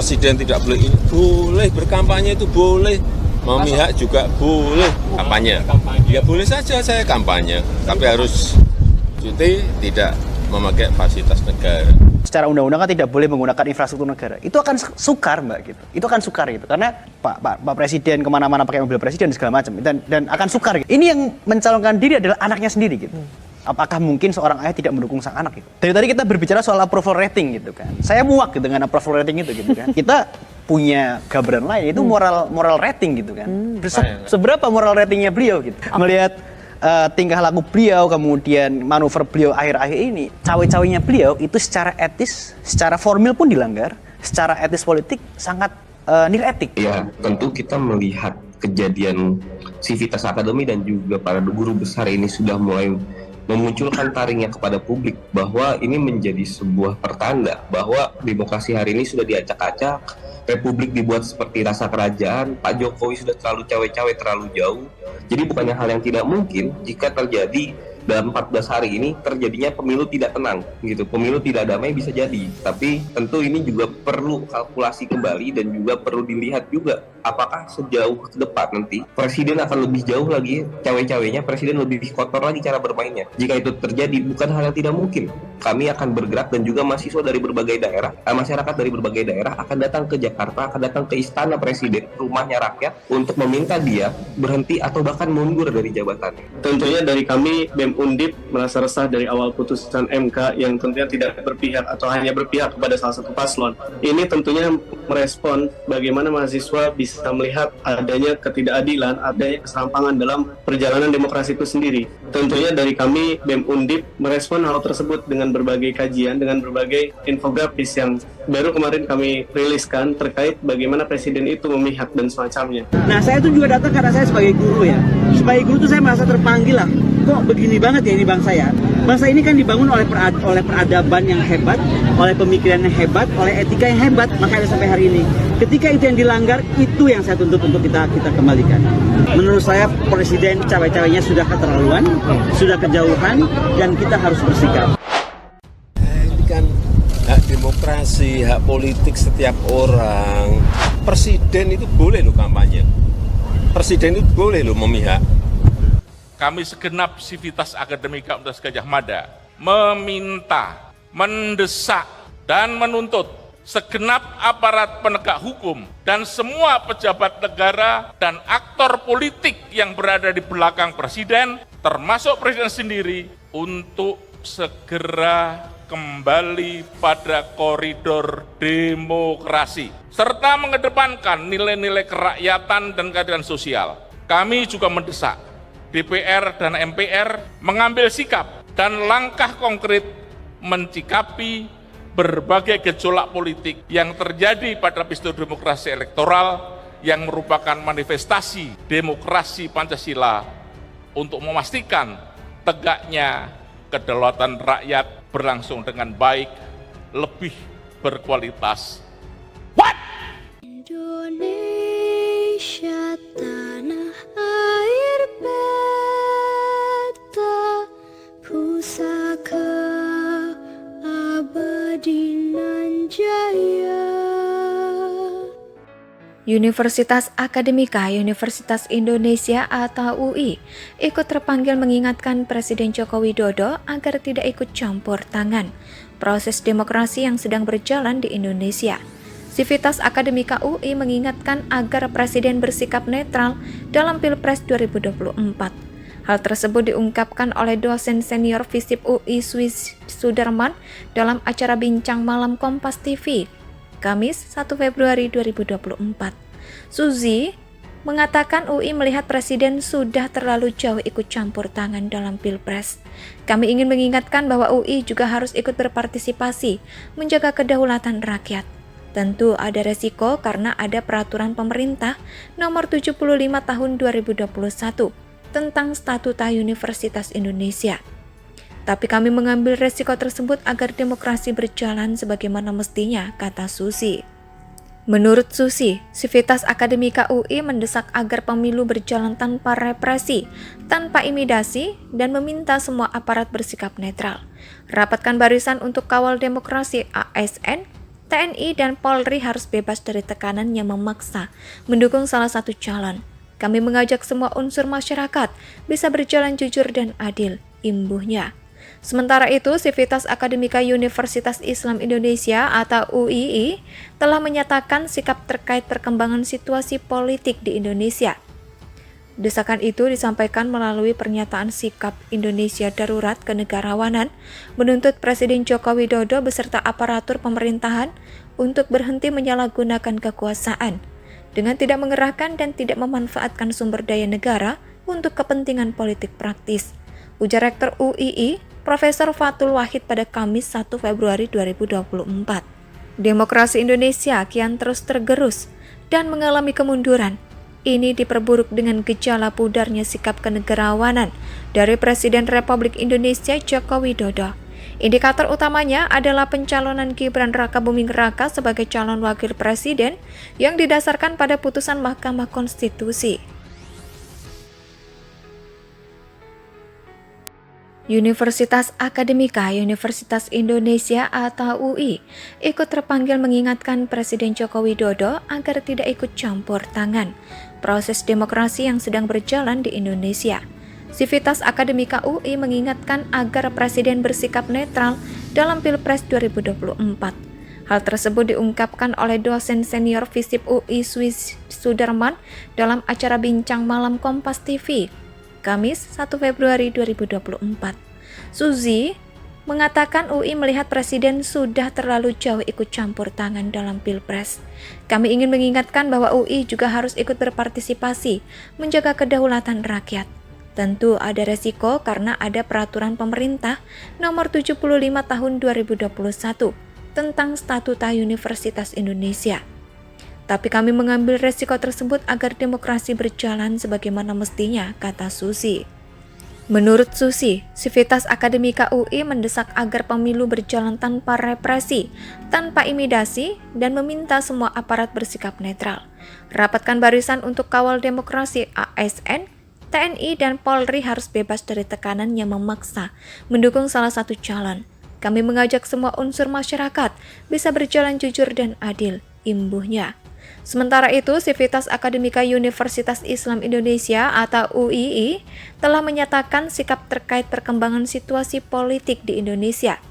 presiden tidak boleh ini, boleh berkampanye itu boleh, memihak juga boleh kampanye. Ya boleh saja saya kampanye, tapi harus cuti, tidak memakai fasilitas negara. Secara undang-undang kan tidak boleh menggunakan infrastruktur negara. Itu akan sukar, Mbak, gitu. Itu akan sukar gitu. Karena Pak Presiden kemana-mana pakai mobil presiden segala macam dan akan sukar gitu. Ini yang mencalonkan diri adalah anaknya sendiri gitu. Apakah mungkin seorang ayah tidak mendukung sang anak gitu? Dari tadi kita berbicara soal approval rating gitu kan. Saya muak gitu dengan approval rating itu gitu kan. Kita punya gambaran lain itu moral rating gitu kan. Seberapa moral ratingnya beliau gitu. Melihat tingkah laku beliau, kemudian manuver beliau akhir-akhir ini, cawe-cawenya beliau itu secara etis, secara formil pun dilanggar, secara etis politik sangat nil etik. Ya, tentu kita melihat kejadian Civitas Academy dan juga para guru besar ini sudah mulai memunculkan taringnya kepada publik bahwa ini menjadi sebuah pertanda bahwa demokrasi hari ini sudah diacak-acak, republik dibuat seperti rasa kerajaan, Pak Jokowi sudah terlalu cawe-cawe, terlalu jauh. Jadi bukannya hal yang tidak mungkin jika terjadi dalam 14 hari ini terjadinya pemilu tidak tenang gitu, pemilu tidak damai bisa jadi. Tapi tentu ini juga perlu kalkulasi kembali dan juga perlu dilihat juga apakah sejauh ke depan nanti presiden akan lebih jauh lagi cawe-cawenya, presiden lebih kotor lagi cara bermainnya. Jika itu terjadi bukan hal yang tidak mungkin, kami akan bergerak dan juga mahasiswa dari berbagai daerah, masyarakat dari berbagai daerah akan datang ke Jakarta, akan datang ke istana presiden, rumahnya rakyat untuk meminta dia berhenti atau bahkan mundur dari jabatannya. Tentunya dari kami BEM Undip merasa resah dari awal putusan MK yang tentunya tidak berpihak atau hanya berpihak kepada salah satu paslon. Ini tentunya merespon bagaimana mahasiswa bisa melihat adanya ketidakadilan, adanya keserampangan dalam perjalanan demokrasi itu sendiri. Tentunya dari kami BEM Undip merespon hal tersebut dengan berbagai kajian, dengan berbagai infografis yang baru kemarin kami riliskan terkait bagaimana presiden itu memihak dan semacamnya. Nah, saya itu juga datang karena saya sebagai guru ya. Sebagai guru itu saya merasa terpanggil lah. Kok begini banget ya ini bangsa ya. Bangsa ini kan dibangun oleh peradaban yang hebat, oleh pemikiran yang hebat, oleh etika yang hebat, makanya sampai hari ini. Ketika itu yang dilanggar, itu yang saya tuntut untuk kita kembalikan. Menurut saya presiden cawe-cawenya sudah keterlaluan, sudah kejauhan, dan kita harus bersikap. Ini kan hak demokrasi, hak politik setiap orang. Presiden itu boleh loh kampanye. Presiden itu boleh loh memihak. Kami segenap Civitas Akademika Universitas Gadjah Mada meminta, mendesak, dan menuntut segenap aparat penegak hukum dan semua pejabat negara dan aktor politik yang berada di belakang presiden, termasuk presiden sendiri, untuk segera kembali pada koridor demokrasi, serta mengedepankan nilai-nilai kerakyatan dan keadilan sosial. Kami juga mendesak DPR dan MPR mengambil sikap dan langkah konkret mencikapi berbagai gejolak politik yang terjadi pada pesta demokrasi elektoral yang merupakan manifestasi demokrasi Pancasila untuk memastikan tegaknya kedaulatan rakyat berlangsung dengan baik, lebih berkualitas. Indonesia tanah air beta, pusaka abadi nan jaya. Universitas Akademika Universitas Indonesia atau UI ikut terpanggil mengingatkan Presiden Joko Widodo agar tidak ikut campur tangan proses demokrasi yang sedang berjalan di Indonesia. Civitas Akademika UI mengingatkan agar Presiden bersikap netral dalam Pilpres 2024. Hal tersebut diungkapkan oleh dosen senior FISIP UI Swiss Sudarman dalam acara Bincang Malam Kompas TV, Kamis 1 Februari 2024. Suzy mengatakan UI melihat Presiden sudah terlalu jauh ikut campur tangan dalam Pilpres. Kami ingin mengingatkan bahwa UI juga harus ikut berpartisipasi menjaga kedaulatan rakyat. Tentu ada resiko karena ada peraturan pemerintah nomor 75 tahun 2021 tentang Statuta Universitas Indonesia. Tapi kami mengambil resiko tersebut agar demokrasi berjalan sebagaimana mestinya, kata Susi. Menurut Susi, Civitas Akademika UI mendesak agar pemilu berjalan tanpa represi, tanpa intimidasi, dan meminta semua aparat bersikap netral. Rapatkan barisan untuk kawal demokrasi ASN, TNI dan Polri harus bebas dari tekanan yang memaksa mendukung salah satu calon. Kami mengajak semua unsur masyarakat bisa berjalan jujur dan adil, imbuhnya. Sementara itu, Sivitas Akademika Universitas Islam Indonesia atau UII telah menyatakan sikap terkait perkembangan situasi politik di Indonesia. Desakan itu disampaikan melalui pernyataan sikap Indonesia Darurat Kenegarawanan menuntut Presiden Joko Widodo beserta aparatur pemerintahan untuk berhenti menyalahgunakan kekuasaan dengan tidak mengerahkan dan tidak memanfaatkan sumber daya negara untuk kepentingan politik praktis, ujar Rektor UII, Profesor Fathul Wahid pada Kamis 1 Februari 2024. Demokrasi Indonesia kian terus tergerus dan mengalami kemunduran. Ini diperburuk dengan gejala pudarnya sikap kenegarawanan dari Presiden Republik Indonesia Joko Widodo. Indikator utamanya adalah pencalonan Gibran Rakabuming Raka sebagai calon wakil presiden yang didasarkan pada putusan Mahkamah Konstitusi. Universitas Akademika Universitas Indonesia atau UI ikut terpanggil mengingatkan Presiden Joko Widodo agar tidak ikut campur tangan proses demokrasi yang sedang berjalan di Indonesia. Sivitas Akademika UI mengingatkan agar Presiden bersikap netral dalam Pilpres 2024. Hal tersebut diungkapkan oleh dosen senior FISIP UI Swiss Sudarman dalam acara Bincang Malam Kompas TV. Kamis 1 Februari 2024. Suzy mengatakan UI melihat Presiden sudah terlalu jauh ikut campur tangan dalam Pilpres. Kami ingin mengingatkan bahwa UI juga harus ikut berpartisipasi menjaga kedaulatan rakyat. Tentu ada resiko karena ada peraturan pemerintah nomor 75 tahun 2021 tentang Statuta Universitas Indonesia. Tapi kami mengambil resiko tersebut agar demokrasi berjalan sebagaimana mestinya, kata Susi. Menurut Susi, Sivitas Akademika UI mendesak agar pemilu berjalan tanpa represi, tanpa intimidasi, dan meminta semua aparat bersikap netral. Rapatkan barisan untuk kawal demokrasi ASN, TNI, dan Polri harus bebas dari tekanan yang memaksa mendukung salah satu calon. Kami mengajak semua unsur masyarakat bisa berjalan jujur dan adil, imbuhnya. Sementara itu, Sivitas Akademika Universitas Islam Indonesia atau UII telah menyatakan sikap terkait perkembangan situasi politik di Indonesia.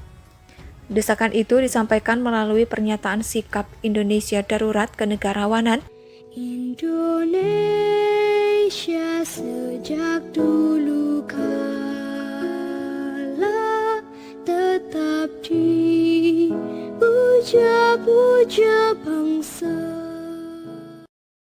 Desakan itu disampaikan melalui pernyataan sikap Indonesia Darurat Kenegarawanan. Indonesia sejak dulu kala tetap dipuja-puja bangsa